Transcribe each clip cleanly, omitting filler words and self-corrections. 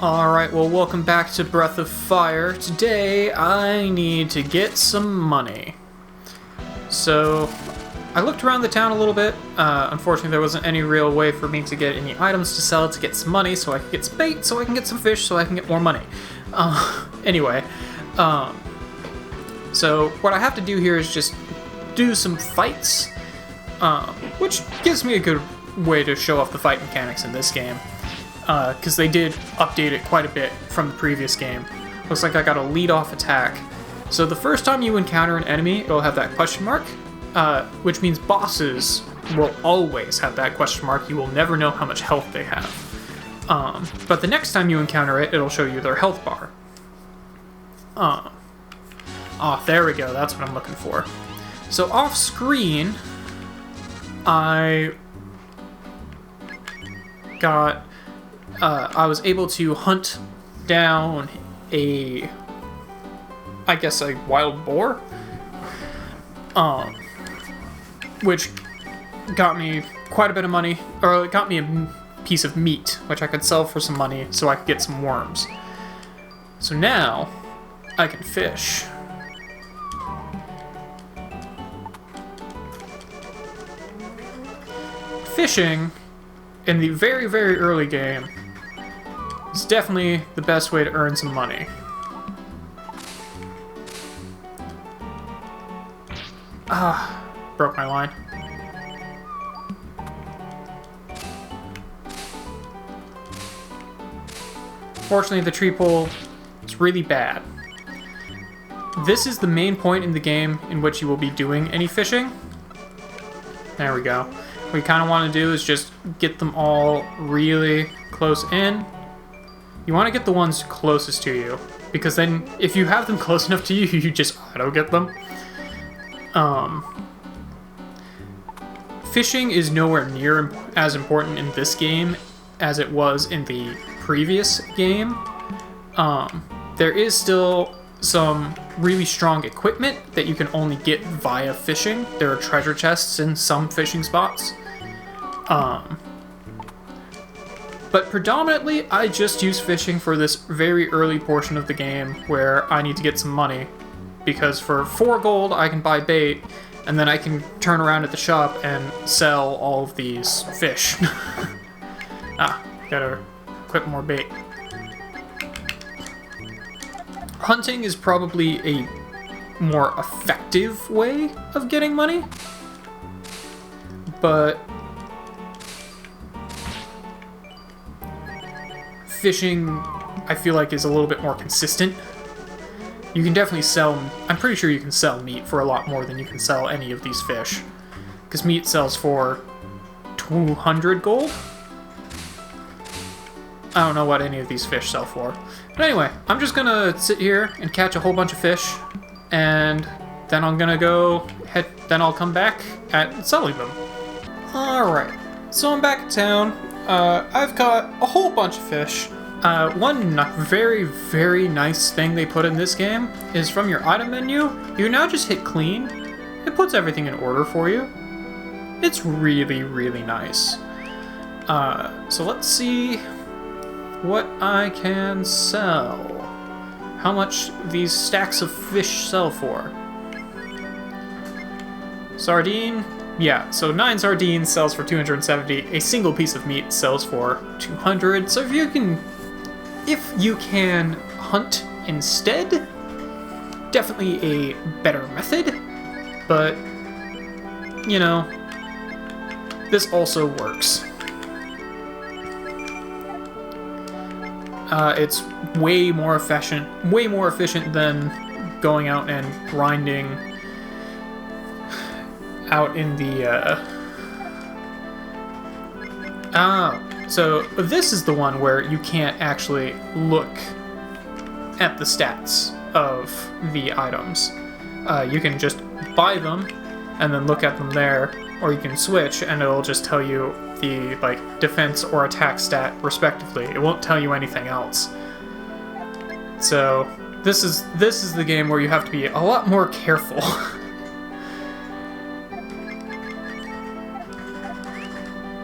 Alright, well, welcome back to Breath of Fire. Today, I need to get some money. So, I looked around the town a little bit. Unfortunately, there wasn't any real way for me to get any items to sell to get some money, so I could get some bait, so I can get some fish, so I can get more money. Anyway, so what I have to do here is just do some fights, which gives me a good way to show off the fight mechanics in this game. Because they did update it quite a bit from the previous game. Looks like I got a lead-off attack. So the first time you encounter an enemy, it'll have that question mark, which means bosses will always have that question mark. You will never know how much health they have. But the next time you encounter it, it'll show you their health bar. There we go. That's what I'm looking for. So off screen, I was able to hunt down I guess a wild boar, which got me quite a bit of money, or it got me a piece of meat, which I could sell for some money so I could get some worms. So now, I can fish. Fishing, in the very, very early game, it's definitely the best way to earn some money. Broke my line. Fortunately, the tree pole is really bad. This is the main point in the game in which you will be doing any fishing. There we go. What you kind of want to do is just get them all really close in. You want to get the ones closest to you, because then if you have them close enough to you, you just auto-get them. Fishing is nowhere near as important in this game as it was in the previous game. There is still some really strong equipment that you can only get via fishing. There are treasure chests in some fishing spots. But predominantly, I just use fishing for this very early portion of the game where I need to get some money. Because for 4 gold, I can buy bait, and then I can turn around at the shop and sell all of these fish. Gotta equip more bait. Hunting is probably a more effective way of getting money, but fishing, I feel like, is a little bit more consistent. You can definitely sell, I'm pretty sure you can sell meat for a lot more than you can sell any of these fish. Because meat sells for 200 gold? I don't know what any of these fish sell for. But anyway, I'm just gonna sit here and catch a whole bunch of fish, and then I'm gonna then I'll come back at selling them. Alright, so I'm back in town. I've caught a whole bunch of fish. One very, very nice thing they put in this game is from your item menu, you now just hit clean. It puts everything in order for you. It's really, really nice. So let's see what I can sell. How much these stacks of fish sell for. Sardine. Yeah, so 9 sardines sells for 270. A single piece of meat sells for 200. So if you can hunt instead, definitely a better method. But, you know, this also works. It's way more efficient than going out and grinding out in the, so this is the one where you can't actually look at the stats of the items. You can just buy them and then look at them there, or you can switch and it'll just tell you the, like, defense or attack stat respectively. It won't tell you anything else. So this is the game where you have to be a lot more careful.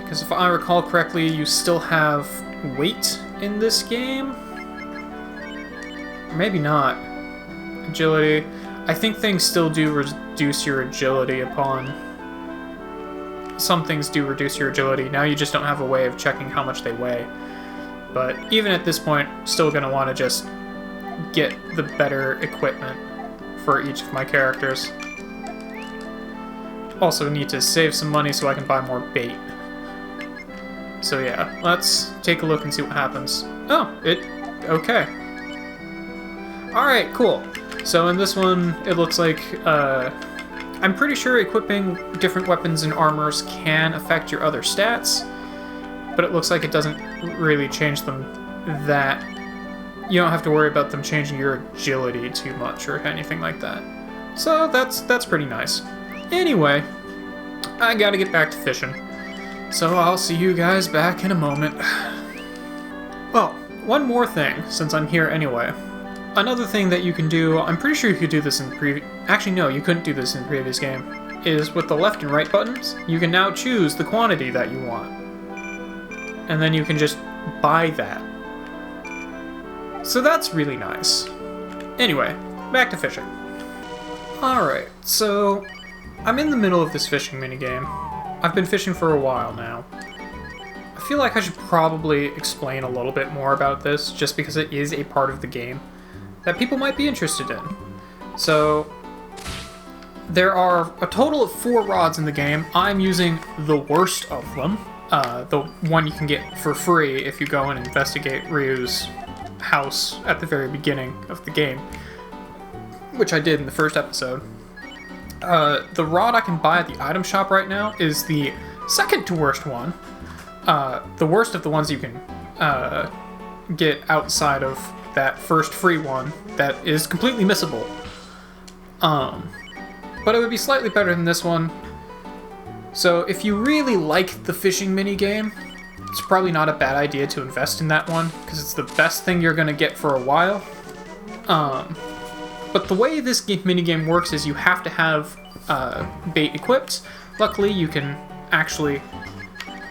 Because if I recall correctly, you still have weight in this game. Maybe not. Agility. I think things still do reduce your agility upon... Some things do reduce your agility. Now you just don't have a way of checking how much they weigh. But even at this point, still going to want to just get the better equipment for each of my characters. Also need to save some money so I can buy more bait. So yeah, let's take a look and see what happens. Oh, okay. Alright, cool. So in this one, it looks like, I'm pretty sure equipping different weapons and armors can affect your other stats, but it looks like it doesn't really change them that... You don't have to worry about them changing your agility too much or anything like that. So that's pretty nice. Anyway, I gotta get back to fishing. So I'll see you guys back in a moment. Oh, one more thing, since I'm here anyway. Another thing that you can do, I'm pretty sure you could do this in actually no, you couldn't do this in the previous game, is with the left and right buttons, you can now choose the quantity that you want. And then you can just buy that. So that's really nice. Anyway, back to fishing. Alright, so I'm in the middle of this fishing minigame. I've been fishing for a while now. I feel like I should probably explain a little bit more about this, just because it is a part of the game that people might be interested in. So, there are a total of 4 rods in the game. I'm using the worst of them. The one you can get for free if you go and investigate Ryu's house at the very beginning of the game, which I did in the first episode. The rod I can buy at the item shop right now is the second to worst one. The worst of the ones you can get outside of that first free one that is completely missable. But it would be slightly better than this one. So if you really like the fishing minigame, it's probably not a bad idea to invest in that one, because it's the best thing you're going to get for a while. But the way this minigame works is you have to have bait equipped. Luckily, you can actually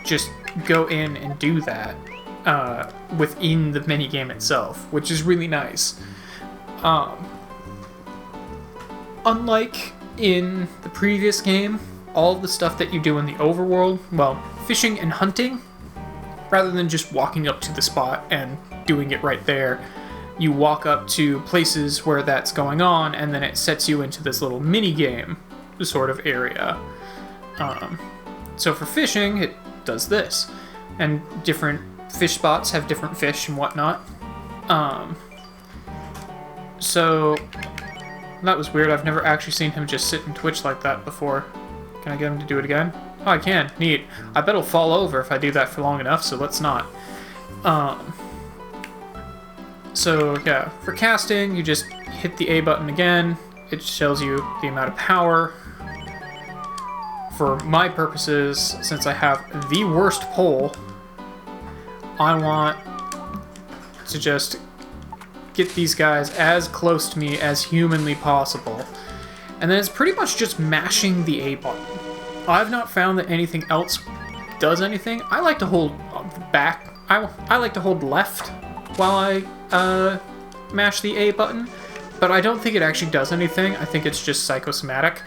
just go in and do that within the minigame itself, which is really nice. Unlike in the previous game, all the stuff that you do in the overworld, well, fishing and hunting, rather than just walking up to the spot and doing it right there, you walk up to places where that's going on, and then it sets you into this little mini-game sort of area. So for fishing, it does this. And different fish spots have different fish and whatnot. So that was weird. I've never actually seen him just sit and twitch like that before. Can I get him to do it again? Oh, I can. Neat. I bet he'll fall over if I do that for long enough, so let's not. So, yeah, for casting, you just hit the A button again. It shows you the amount of power. For my purposes, since I have the worst pole, I want to just get these guys as close to me as humanly possible. And then it's pretty much just mashing the A button. I've not found that anything else does anything. I like to hold back. I like to hold left while I mash the A button, but I don't think it actually does anything. I think it's just psychosomatic.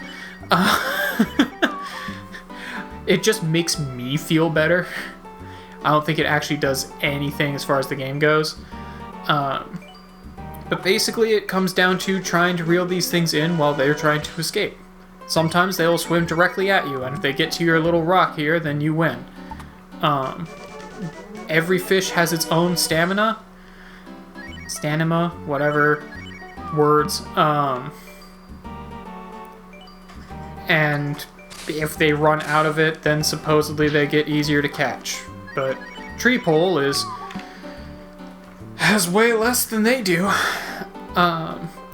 It just makes me feel better. I don't think it actually does anything as far as the game goes. But basically it comes down to trying to reel these things in while they're trying to escape. Sometimes they'll swim directly at you, and if they get to your little rock here, then you win. Every fish has its own stamina, whatever words, and if they run out of it, then supposedly they get easier to catch. But tree pole has way less than they do.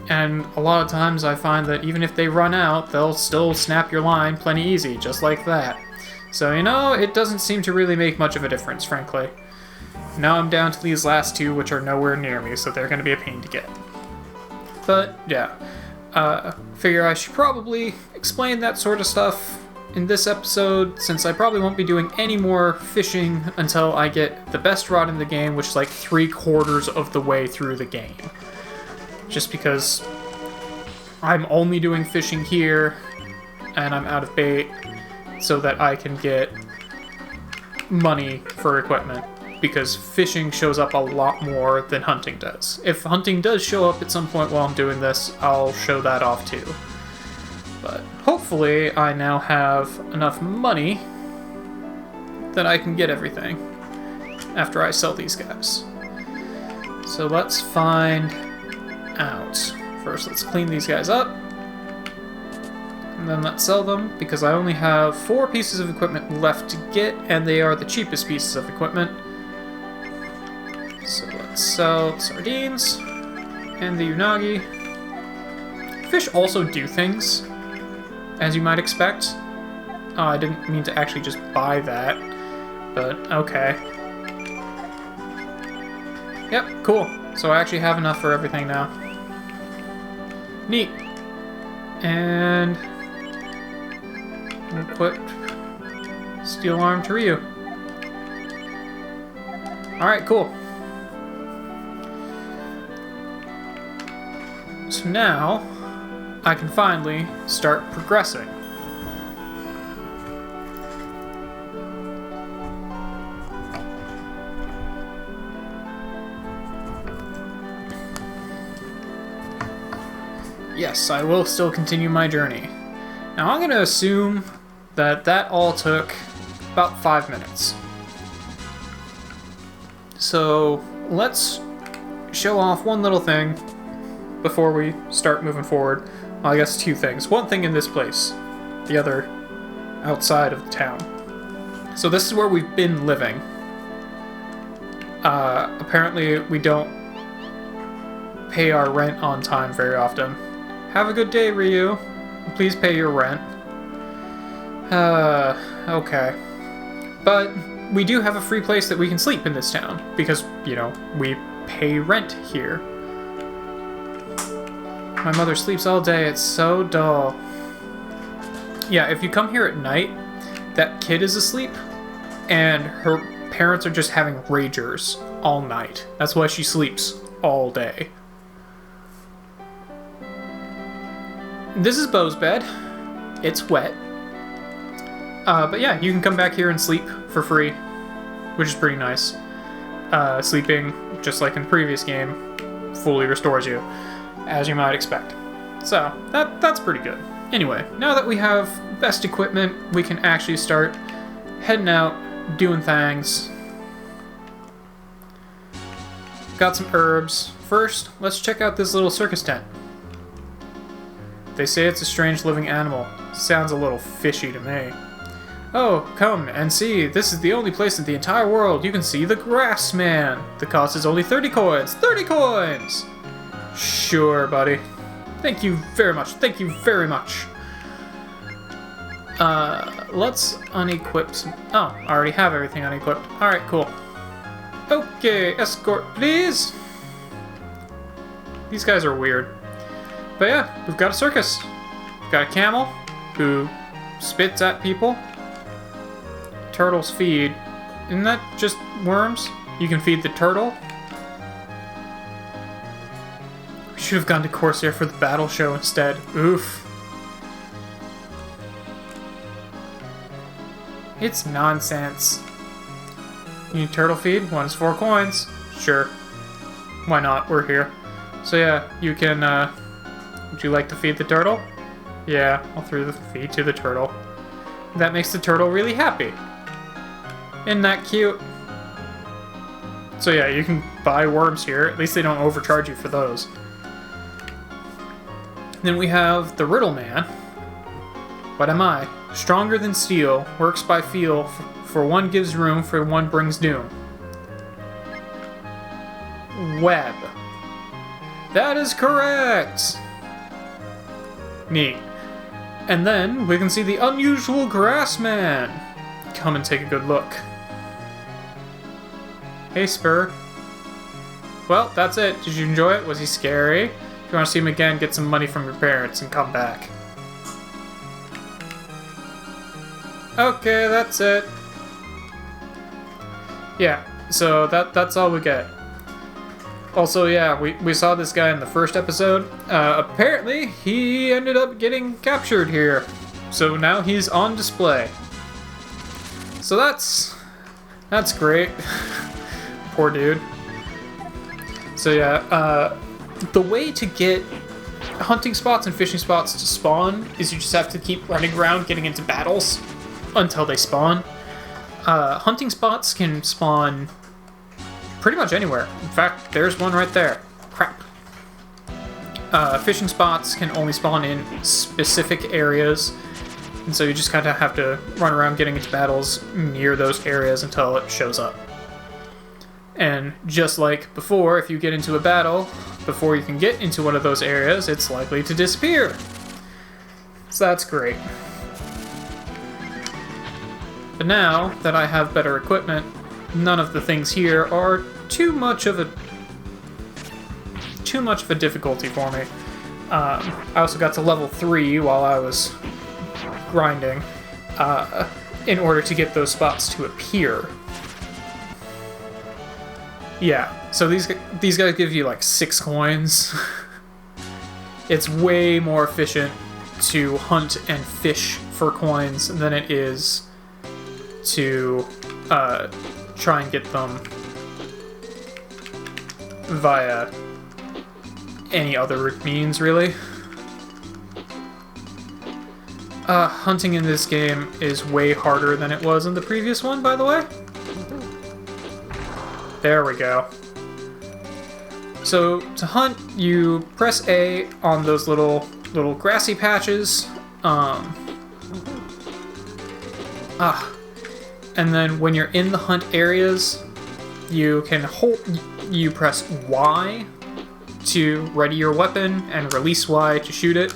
And a lot of times I find that even if they run out, they'll still snap your line plenty easy, just like that. So, you know, it doesn't seem to really make much of a difference, frankly. Now I'm down to these last two, which are nowhere near me, so they're going to be a pain to get. But, yeah. Figure I should probably explain that sort of stuff in this episode, since I probably won't be doing any more fishing until I get the best rod in the game, which is like 3/4 of the way through the game. just because I'm only doing fishing here, and I'm out of bait, so that I can get money for equipment, because fishing shows up a lot more than hunting does. If hunting does show up at some point while I'm doing this, I'll show that off too. But hopefully I now have enough money that I can get everything after I sell these guys. So let's find out. First, let's clean these guys up. And then let's sell them, because I only have 4 pieces of equipment left to get, and they are the cheapest pieces of equipment. So let's sell the sardines and the unagi. Fish also do things, as you might expect. Oh, I didn't mean to actually just buy that, but okay. Yep, cool. So I actually have enough for everything now. Neat. And we'll put steel arm to Ryu. Alright, cool. So now I can finally start progressing. Yes, I will still continue my journey. Now I'm going to assume that that all took about 5 minutes. So let's show off one little thing before we start moving forward. Well, I guess 2 things. One thing in this place, the other outside of the town. So this is where we've been living. Apparently we don't pay our rent on time very often. Have a good day, Ryu. Please pay your rent. Okay. But we do have a free place that we can sleep in this town, because, you know, we pay rent here. My mother sleeps all day, it's so dull. Yeah, if you come here at night, that kid is asleep, and her parents are just having ragers all night. That's why she sleeps all day. This is Bo's bed. It's wet. But yeah, you can come back here and sleep for free, which is pretty nice. Sleeping, just like in the previous game, fully restores you, as you might expect. So, that's pretty good. Anyway, now that we have best equipment, we can actually start heading out, doing things. Got some herbs. First, let's check out this little circus tent. They say it's a strange living animal. Sounds a little fishy to me. Oh, come and see. This is the only place in the entire world you can see the grass man. The cost is only 30 coins. 30 coins! Sure, buddy. Thank you very much. Thank you very much. Let's unequip some... Oh, I already have everything unequipped. Alright, cool. Okay, escort, please. These guys are weird. But yeah, we've got a circus. We've got a camel who spits at people. Turtles feed. Isn't that just worms? You can feed the turtle. We should have gone to Corsair for the battle show instead. Oof. It's nonsense. You need turtle feed? 1 is 4 coins. Sure. Why not? We're here. So yeah, you can, would you like to feed the turtle? Yeah, I'll throw the feed to the turtle. That makes the turtle really happy. Isn't that cute? So yeah, you can buy worms here. At least they don't overcharge you for those. Then we have the Riddle Man. What am I? Stronger than steel, works by feel, for one gives room, for one brings doom. Web. That is correct! Neat. And then we can see the unusual grass man. Come and take a good look. Hey, Spur. Well, that's it. Did you enjoy it? Was he scary? If you want to see him again, get some money from your parents and come back. Okay, that's it. Yeah, so that's all we get. Also, yeah, we saw this guy in the first episode. Apparently, he ended up getting captured here. So now he's on display. So that's great. Poor dude. So yeah, the way to get hunting spots and fishing spots to spawn is you just have to keep running around getting into battles until they spawn. Hunting spots can spawn pretty much anywhere. In fact, there's one right there. Crap. Fishing spots can only spawn in specific areas, and so you just kind of have to run around getting into battles near those areas until it shows up. And just like before, if you get into a battle, before you can get into one of those areas, it's likely to disappear. So that's great. But now that I have better equipment, none of the things here are too much of a difficulty for me. I also got to level 3 while I was grinding in order to get those spots to appear. Yeah, so these guys give you like 6 coins. It's way more efficient to hunt and fish for coins than it is to try and get them via any other means, really. Hunting in this game is way harder than it was in the previous one, by the way. There we go. So, to hunt, you press A on those little grassy patches. And then when you're in the hunt areas, you press Y to ready your weapon and release Y to shoot it.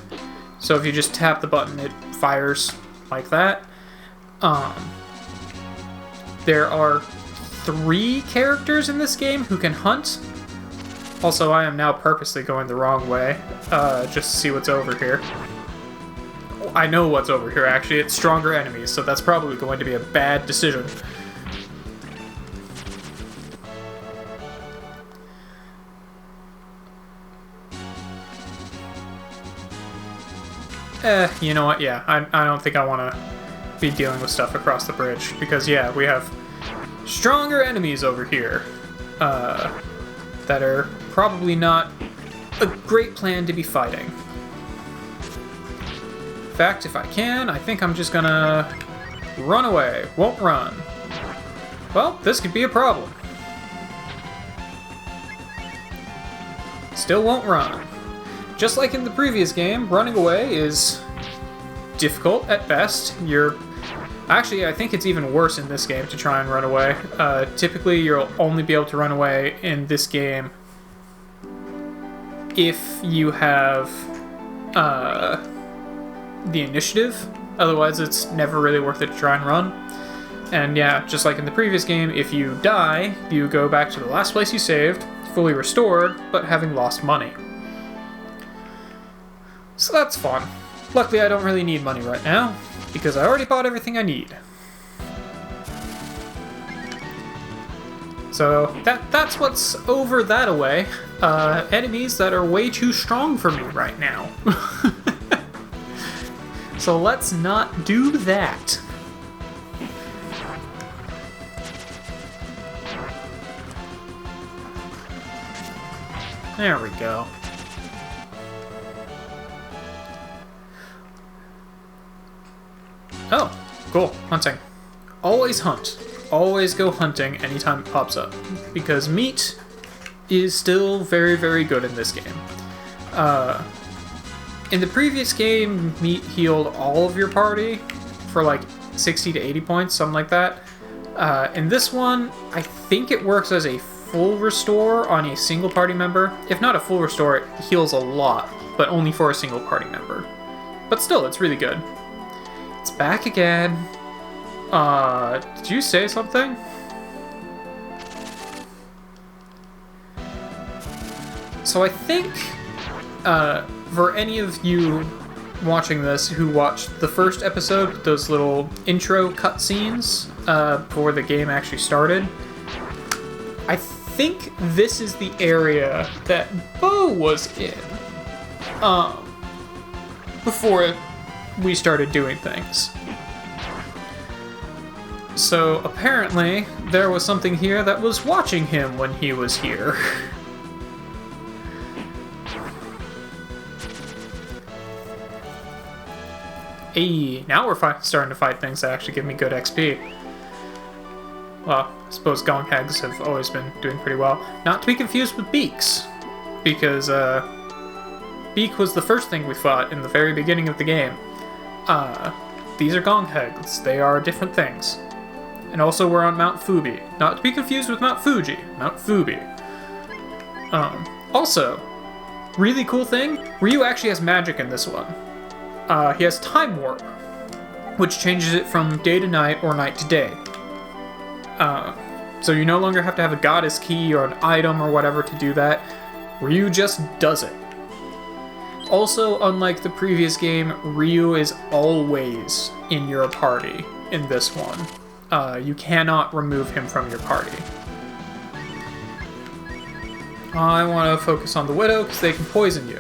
So if you just tap the button, it fires like that. There are 3 characters in this game who can hunt. Also, I am now purposely going the wrong way, just to see what's over here. I know what's over here, actually. It's stronger enemies, so that's probably going to be a bad decision. You know what? Yeah, I don't think I want to be dealing with stuff across the bridge, because, yeah, we have stronger enemies over here that are probably not a great plan to be fighting. In fact, if I can, I think I'm just gonna run away. Won't run. Well, this could be a problem. Still won't run. Just like in the previous game, running away is difficult at best. Actually, I think it's even worse in this game to try and run away. Typically, you'll only be able to run away in this game if you have the initiative. Otherwise, it's never really worth it to try and run. And yeah, just like in the previous game, if you die, you go back to the last place you saved, fully restored, but having lost money. So that's fun. Luckily, I don't really need money right now, because I already bought everything I need. So that's what's over that away. Enemies that are way too strong for me right now. So let's not do that. There we go. Oh, cool. Hunting. Always hunt. Always go hunting anytime it pops up, because meat is still very, very good in this game. In the previous game, meat healed all of your party for like 60 to 80 points, something like that. In this one, I think it works as a full restore on a single party member. If not a full restore, it heals a lot, but only for a single party member. But still, it's really good. It's back again. Did you say something? So I think, for any of you watching this who watched the first episode, those little intro cutscenes before the game actually started, I think this is the area that Bo was in before we started doing things. So apparently there was something here that was watching him when he was here. Hey, now we're starting to fight things that actually give me good XP. Well, I suppose gong hags have always been doing pretty well. Not to be confused with beaks, because beak was the first thing we fought in the very beginning of the game. These are gong hags. They are different things. And also we're on Mount Fubi. Not to be confused with Mount Fuji. Mount Fubi. Also, really cool thing, Ryu actually has magic in this one. He has Time Warp, which changes it from day to night or night to day. So you no longer have to have a goddess key or an item or whatever to do that. Ryu just does it. Also, unlike the previous game, Ryu is always in your party in this one. You cannot remove him from your party. I want to focus on the Widow because they can poison you.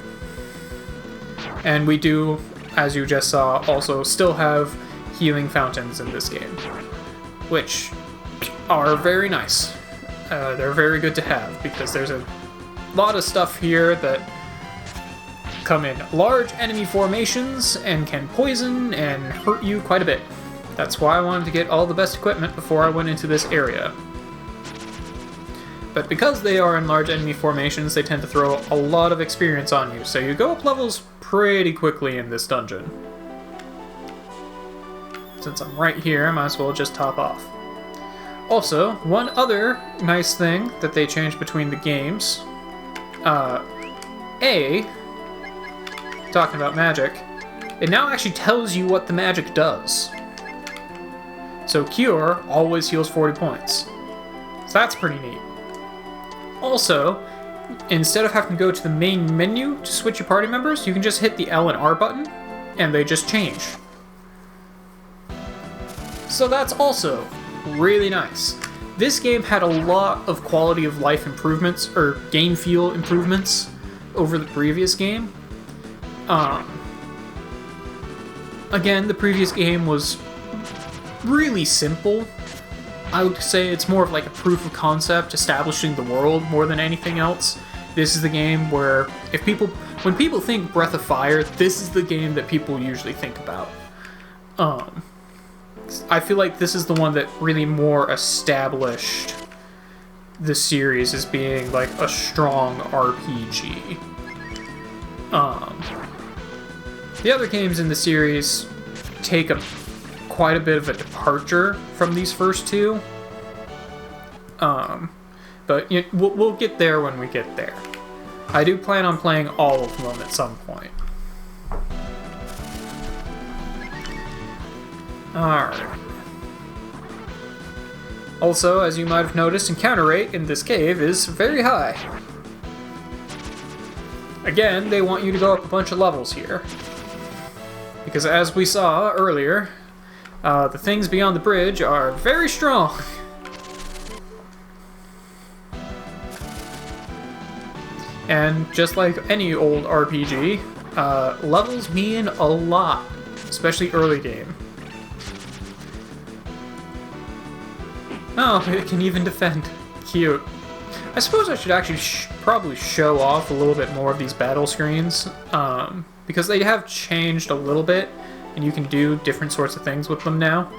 And we do, as you just saw, also still have healing fountains in this game, which are very nice. They're very good to have because there's a lot of stuff here that come in large enemy formations and can poison and hurt you quite a bit. That's why I wanted to get all the best equipment before I went into this area. But because they are in large enemy formations, they tend to throw a lot of experience on you, so you go up levels pretty quickly in this dungeon. Since I'm right here, I might as well just top off. Also, one other nice thing that they changed between the games, talking about magic, it now actually tells you what the magic does. So Cure always heals 40 points. So that's pretty neat. Also, instead of having to go to the main menu to switch your party members, you can just hit the L and R button, and they just change. So that's also really nice. This game had a lot of quality of life improvements, or game feel improvements, over the previous game. Again, the previous game was really simple. I would say it's more of like a proof of concept, establishing the world more than anything else. This is the game where when people think Breath of Fire, this is the game that people usually think about. I feel like this is the one that really more established the series as being like a strong RPG. The other games in the series take quite a bit of a departure from these first two. But we'll get there when we get there. I do plan on playing all of them at some point. Alright. Also, as you might have noticed, encounter rate in this cave is very high. Again, they want you to go up a bunch of levels here. Because as we saw earlier, the things beyond the bridge are very strong. And just like any old RPG, levels mean a lot, especially early game. Oh, it can even defend. Cute. I suppose I should actually probably show off a little bit more of these battle screens, because they have changed a little bit, and you can do different sorts of things with them now.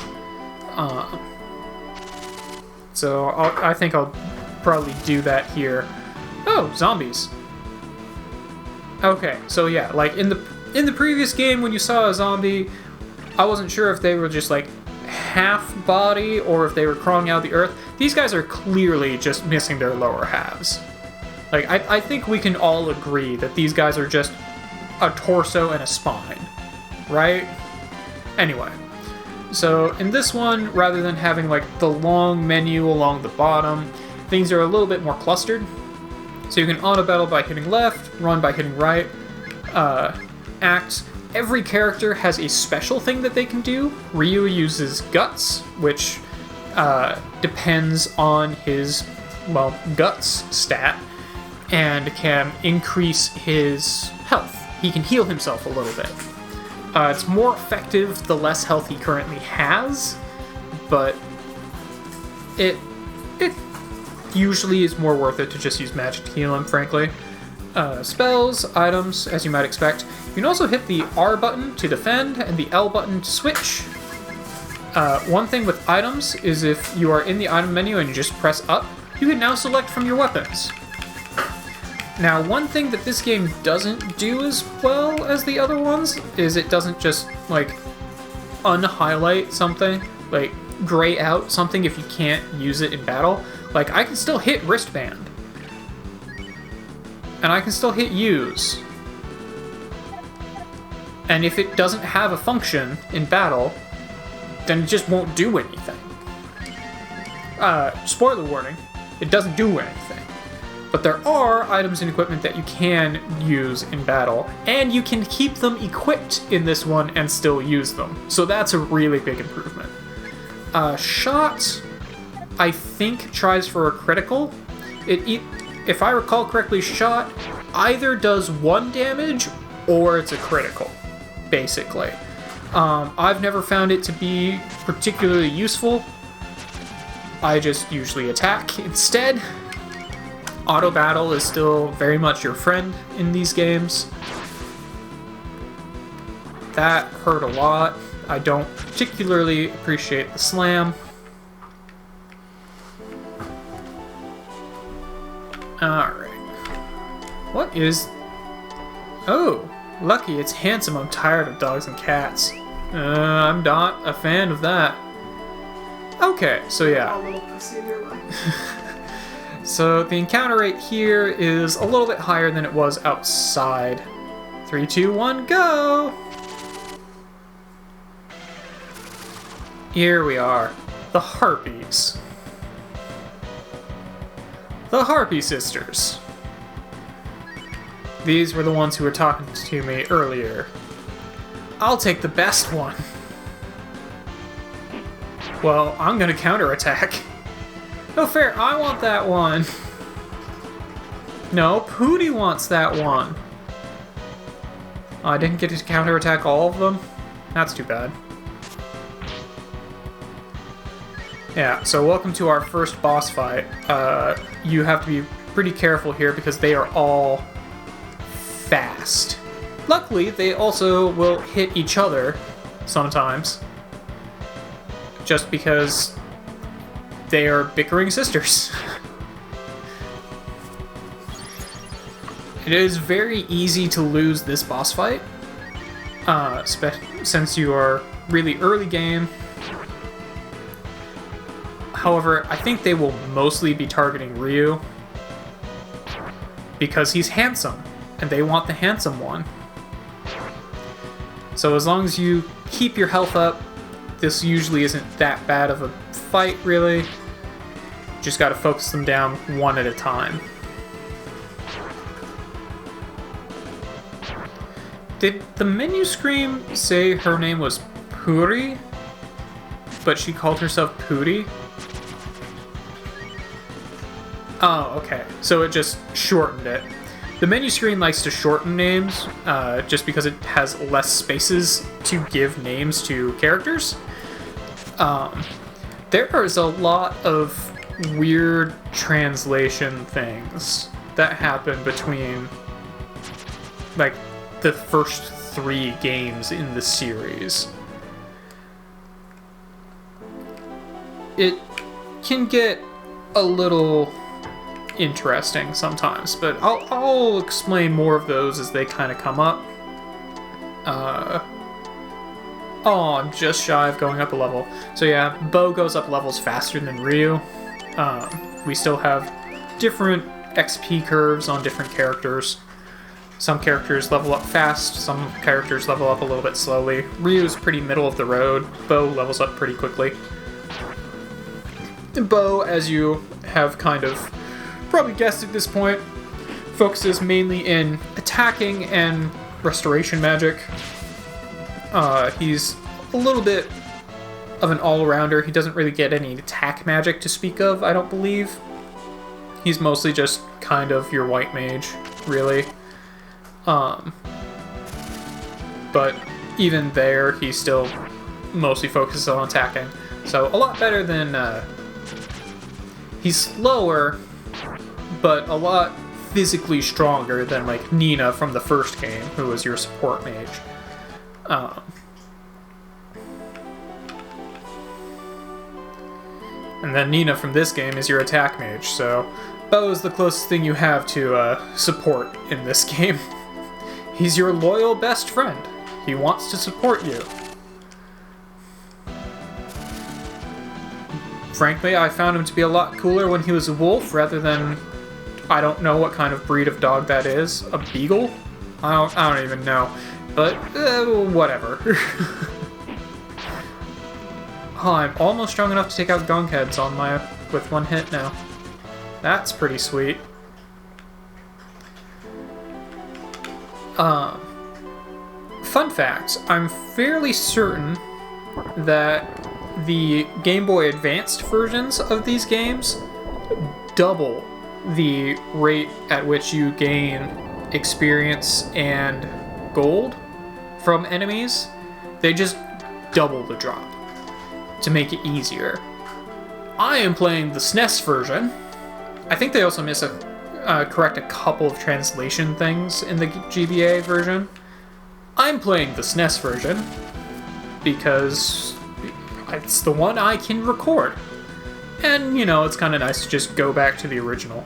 So I think I'll probably do that here. Oh, zombies. Okay, so yeah, like in the previous game when you saw a zombie, I wasn't sure if they were just like half body or if they were crawling out of the earth. These guys are clearly just missing their lower halves. Like, I think we can all agree that these guys are just a torso and a spine, right? Anyway, so in this one, rather than having like the long menu along the bottom, things are a little bit more clustered. So you can auto battle by hitting left, run by hitting right, act. Every character has a special thing that they can do. Ryu uses guts, which depends on his well, guts stat and can increase his health. He can heal himself a little bit. It's more effective the less health he currently has, but it usually is more worth it to just use magic to heal him, frankly. Spells, items, as you might expect. You can also hit the R button to defend and the L button to switch. One thing with items is if you are in the item menu and you just press up, you can now select from your weapons. Now, one thing that this game doesn't do as well as the other ones is it doesn't just, like, unhighlight something, like, gray out something if you can't use it in battle. Like, I can still hit wristband. And I can still hit use. And if it doesn't have a function in battle, then it just won't do anything. Spoiler warning, it doesn't do anything. But there are items and equipment that you can use in battle, and you can keep them equipped in this one and still use them. So that's a really big improvement. Shot, I think, tries for a critical. If I recall correctly, Shot either does 1 damage or it's a critical, basically. I've never found it to be particularly useful. I just usually attack instead. Auto battle is still very much your friend in these games. That hurt a lot. I don't particularly appreciate the slam. Alright. What is... Oh, lucky it's handsome. I'm tired of dogs and cats. I'm not a fan of that. Okay, so yeah. A little pussy in your life. So the encounter rate here is a little bit higher than it was outside. 3, 2, 1, go! Here we are. The Harpies. The Harpy Sisters. These were the ones who were talking to me earlier. I'll take the best one. Well, I'm gonna counterattack. No fair, I want that one. No, Pooty wants that one. Oh, I didn't get to counterattack all of them? That's too bad. Yeah, so welcome to our first boss fight. You have to be pretty careful here because they are all fast. Luckily, they also will hit each other sometimes. Just because they are bickering sisters. It is very easy to lose this boss fight, since you are really early game. However, I think they will mostly be targeting Ryu, because he's handsome, and they want the handsome one. So as long as you keep your health up, this usually isn't that bad of a fight, really. Just gotta focus them down one at a time. Did the menu screen say her name was Puri, but she called herself Pooty? Oh, okay. So it just shortened it. The menu screen likes to shorten names, just because it has less spaces to give names to characters. There is a lot of weird translation things that happen between, like, the first 3 games in the series. It can get a little interesting sometimes, but I'll explain more of those as they kind of come up. Oh, I'm just shy of going up a level. So yeah, Bo goes up levels faster than Ryu. We still have different XP curves on different characters. Some characters level up fast, some characters level up a little bit slowly. Ryu's pretty middle of the road. Bo levels up pretty quickly. Bo, as you have kind of probably guessed at this point, focuses mainly in attacking and restoration magic. He's a little bit of an all-arounder. He doesn't really get any attack magic to speak of, I don't believe. He's mostly just kind of your white mage, really. But even there, he still mostly focuses on attacking. So a lot better than... he's slower, but a lot physically stronger than, like, Nina from the first game, who was your support mage. And then Nina from this game is your attack mage, so Bo is the closest thing you have to support in this game. He's your loyal best friend. He wants to support you. Frankly, I found him to be a lot cooler when he was a wolf rather than... I don't know what kind of breed of dog that is. A beagle? I don't even know. But, whatever. Oh, I'm almost strong enough to take out gunk heads with one hit now. That's pretty sweet. Fun fact, I'm fairly certain that the Game Boy Advanced versions of these games double the rate at which you gain experience and gold from enemies. They just double the drop to make it easier. I am playing the SNES version. I think they also correct a couple of translation things in the GBA version. I'm playing the SNES version because it's the one I can record. And, you know, it's kind of nice to just go back to the original.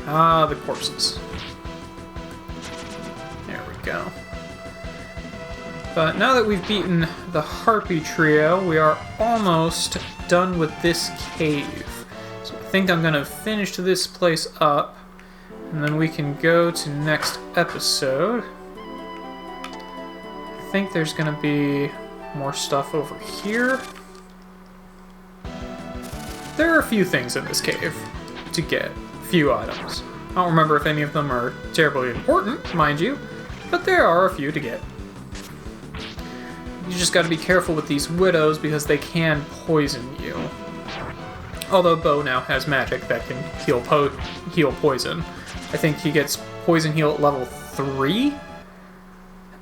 Ah, the corpses. There we go. But now that we've beaten the Harpy Trio, we are almost done with this cave. So I think I'm going to finish this place up, and then we can go to next episode. I think there's going to be more stuff over here. There are a few things in this cave to get, few items. I don't remember if any of them are terribly important, mind you, but there are a few to get. You just gotta be careful with these widows because they can poison you. Although Bo now has magic that can heal poison. I think he gets poison heal at level 3.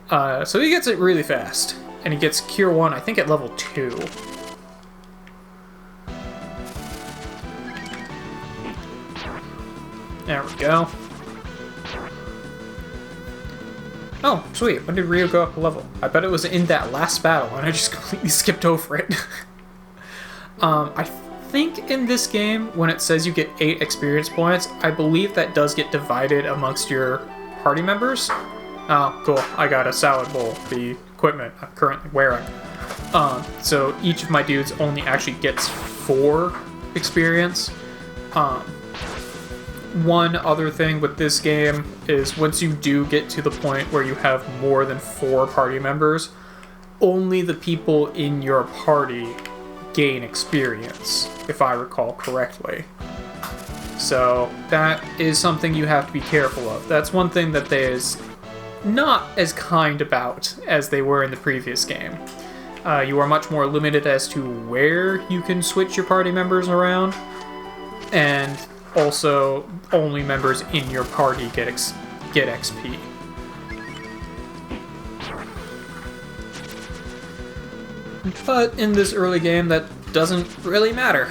So he gets it really fast. And he gets Cure 1, I think, at level 2. There we go. Oh, sweet. When did Ryu go up a level? I bet it was in that last battle, and I just completely skipped over it. I think in this game, when it says you get 8 experience points, I believe that does get divided amongst your party members. Oh, cool. I got a salad bowl, the equipment I'm currently wearing. So each of my dudes only actually gets 4 experience. One other thing with this game is once you do get to the point where you have more than 4 party members, only the people in your party gain experience, if I recall correctly. So that is something you have to be careful of. That's one thing that they is not as kind about as they were in the previous game. You are much more limited as to where you can switch your party members around, and also only members in your party get XP. But in this early game, that doesn't really matter.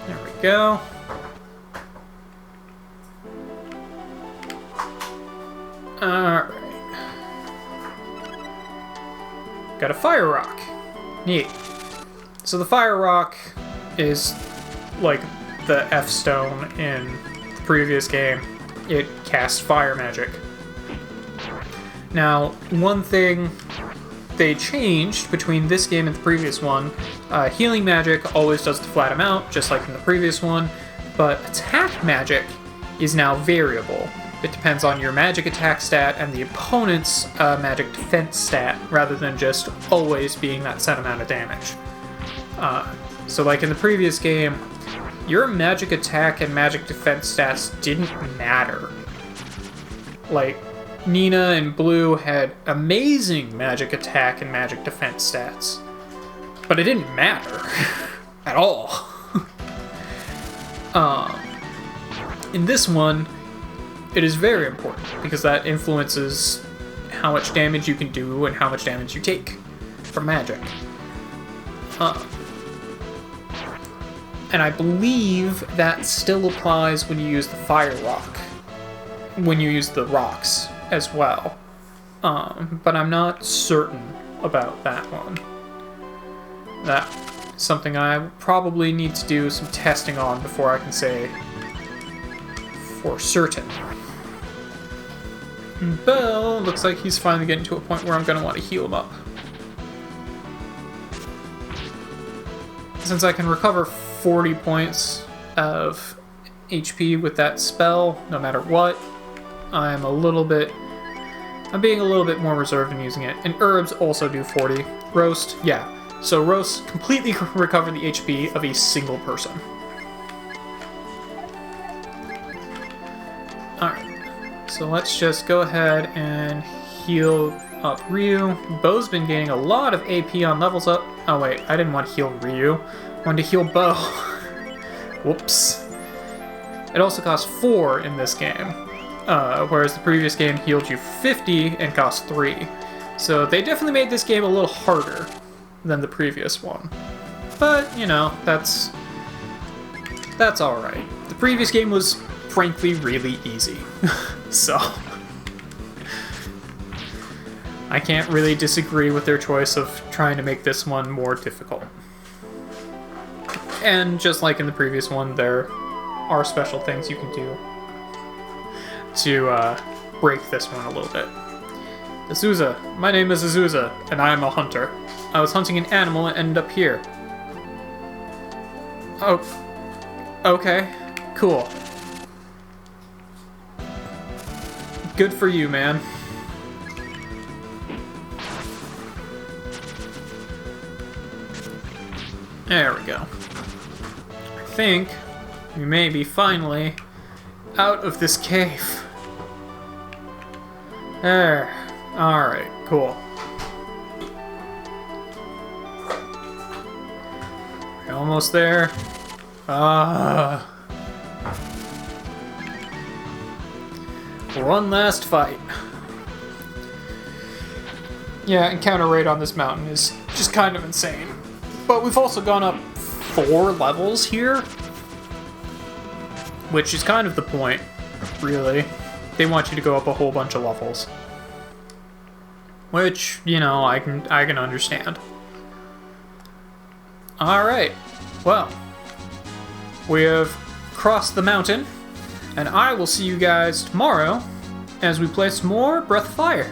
There we go. Alright. Got a fire rock. Neat. So the fire rock is like the F-stone in the previous game. It casts fire magic. Now, one thing they changed between this game and the previous one, healing magic always does the flat amount, just like in the previous one, but attack magic is now variable. It depends on your magic attack stat and the opponent's magic defense stat, rather than just always being that set amount of damage. So like in the previous game, your magic attack and magic defense stats didn't matter. Like, Nina and Blue had amazing magic attack and magic defense stats, But it didn't matter at all. In this one, it is very important because that influences how much damage you can do and how much damage you take from magic. And I believe that still applies when you use the fire rock, when you use the rocks as well. But I'm not certain about that one. That's something I probably need to do some testing on before I can say for certain. Bell looks like he's finally getting to a point where I'm going to want to heal him up. Since I can recover 40 points of HP with that spell, no matter what, I'm being a little bit more reserved in using it. And herbs also do 40. Roast, yeah. So roast completely recover the HP of a single person. Alright. So let's just go ahead and heal up Ryu. Bo's been gaining a lot of AP on levels up. Oh wait, I didn't want to heal Ryu. I wanted to heal Bo. Whoops. It also costs 4 in this game, whereas the previous game healed you 50 and cost 3. So they definitely made this game a little harder than the previous one. But, you know, that's alright. The previous game was, frankly, really easy. So I can't really disagree with their choice of trying to make this one more difficult. And just like in the previous one, there are special things you can do to break this one a little bit. Azusa. My name is Azusa, and I am a hunter. I was hunting an animal and ended up here. Oh. Okay. Cool. Good for you, man. There we go. I think we may be finally out of this cave. There. Alright, cool. We're almost there. One last fight. Yeah, encounter rate on this mountain is just kind of insane. But we've also gone up 4 levels here, which is kind of the point, really. They want you to go up a whole bunch of levels. Which, you know, I can understand. Alright, well, we have crossed the mountain, and I will see you guys tomorrow as we play some more Breath of Fire.